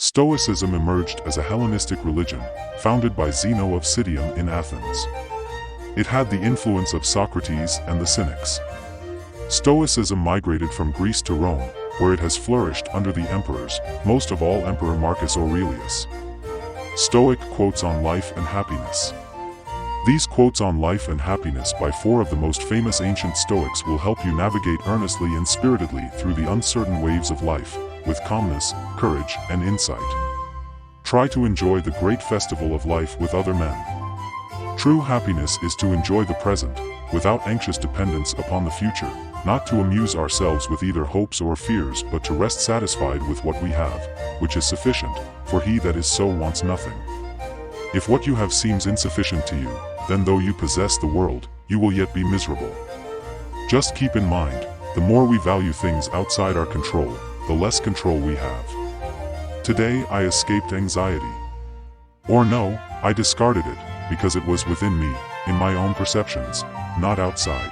Stoicism emerged as a Hellenistic religion, founded by Zeno of Citium in Athens. It had the influence of Socrates and the Cynics. Stoicism migrated from Greece to Rome, where it has flourished under the emperors, most of all Emperor Marcus Aurelius. Stoic quotes on life and happiness. These quotes on life and happiness by four of the most famous ancient Stoics will help you navigate earnestly and spiritedly through the uncertain waves of life, with calmness, courage, and insight. Try to enjoy the great festival of life with other men. True happiness is to enjoy the present, without anxious dependence upon the future, not to amuse ourselves with either hopes or fears but to rest satisfied with what we have, which is sufficient, for he that is so wants nothing. If what you have seems insufficient to you, then though you possess the world, you will yet be miserable. Just keep in mind, the more we value things outside our control, the less control we have. Today I escaped anxiety. Or no, I discarded it, because it was within me, in my own perceptions, not outside.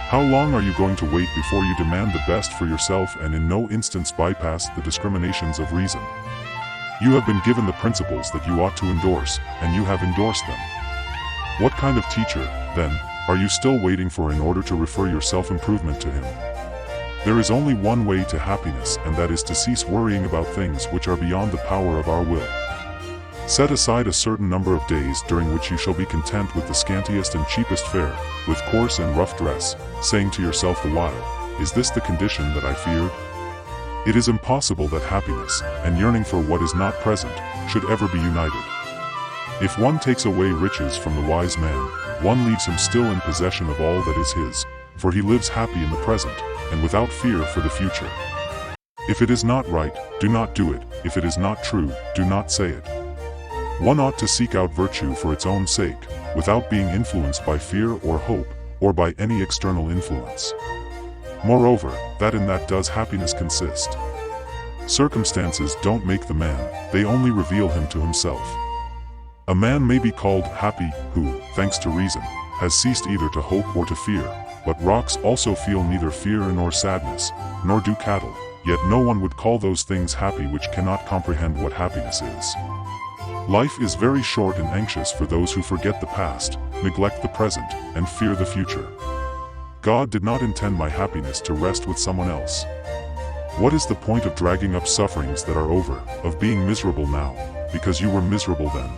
How long are you going to wait before you demand the best for yourself and in no instance bypass the discriminations of reason? You have been given the principles that you ought to endorse, and you have endorsed them. What kind of teacher, then, are you still waiting for in order to refer your self-improvement to him? There is only one way to happiness, and that is to cease worrying about things which are beyond the power of our will. Set aside a certain number of days during which you shall be content with the scantiest and cheapest fare, with coarse and rough dress, saying to yourself the while, "Is this the condition that I feared?" It is impossible that happiness, and yearning for what is not present, should ever be united. If one takes away riches from the wise man, one leaves him still in possession of all that is his, for he lives happy in the present, and without fear for the future. If it is not right, do not do it. If it is not true, do not say it. One ought to seek out virtue for its own sake, without being influenced by fear or hope, or by any external influence. Moreover, that in that does happiness consist. Circumstances don't make the man, they only reveal him to himself. A man may be called happy, who, thanks to reason, has ceased either to hope or to fear, but rocks also feel neither fear nor sadness, nor do cattle, yet no one would call those things happy which cannot comprehend what happiness is. Life is very short and anxious for those who forget the past, neglect the present, and fear the future. God did not intend my happiness to rest with someone else. What is the point of dragging up sufferings that are over, of being miserable now, because you were miserable then?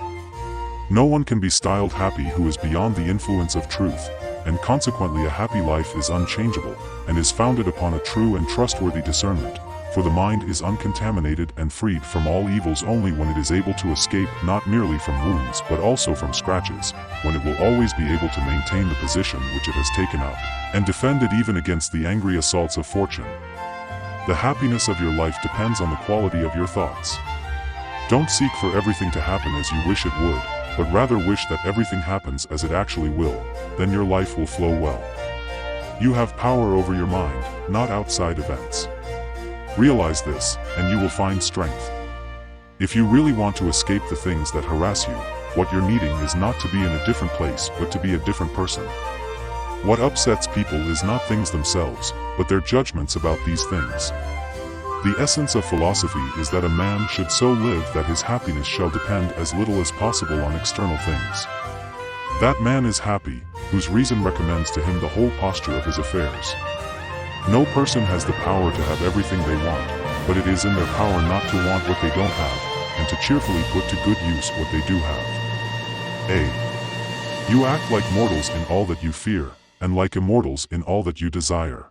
No one can be styled happy who is beyond the influence of truth, and consequently a happy life is unchangeable, and is founded upon a true and trustworthy discernment, for the mind is uncontaminated and freed from all evils only when it is able to escape not merely from wounds but also from scratches, when it will always be able to maintain the position which it has taken up, and defend it even against the angry assaults of fortune. The happiness of your life depends on the quality of your thoughts. Don't seek for everything to happen as you wish it would, but rather wish that everything happens as it actually will, then your life will flow well. You have power over your mind, not outside events. Realize this, and you will find strength. If you really want to escape the things that harass you, what you're needing is not to be in a different place but to be a different person. What upsets people is not things themselves, but their judgments about these things. The essence of philosophy is that a man should so live that his happiness shall depend as little as possible on external things. That man is happy, whose reason recommends to him the whole posture of his affairs. No person has the power to have everything they want, but it is in their power not to want what they don't have, and to cheerfully put to good use what they do have. A. You act like mortals in all that you fear, and like immortals in all that you desire.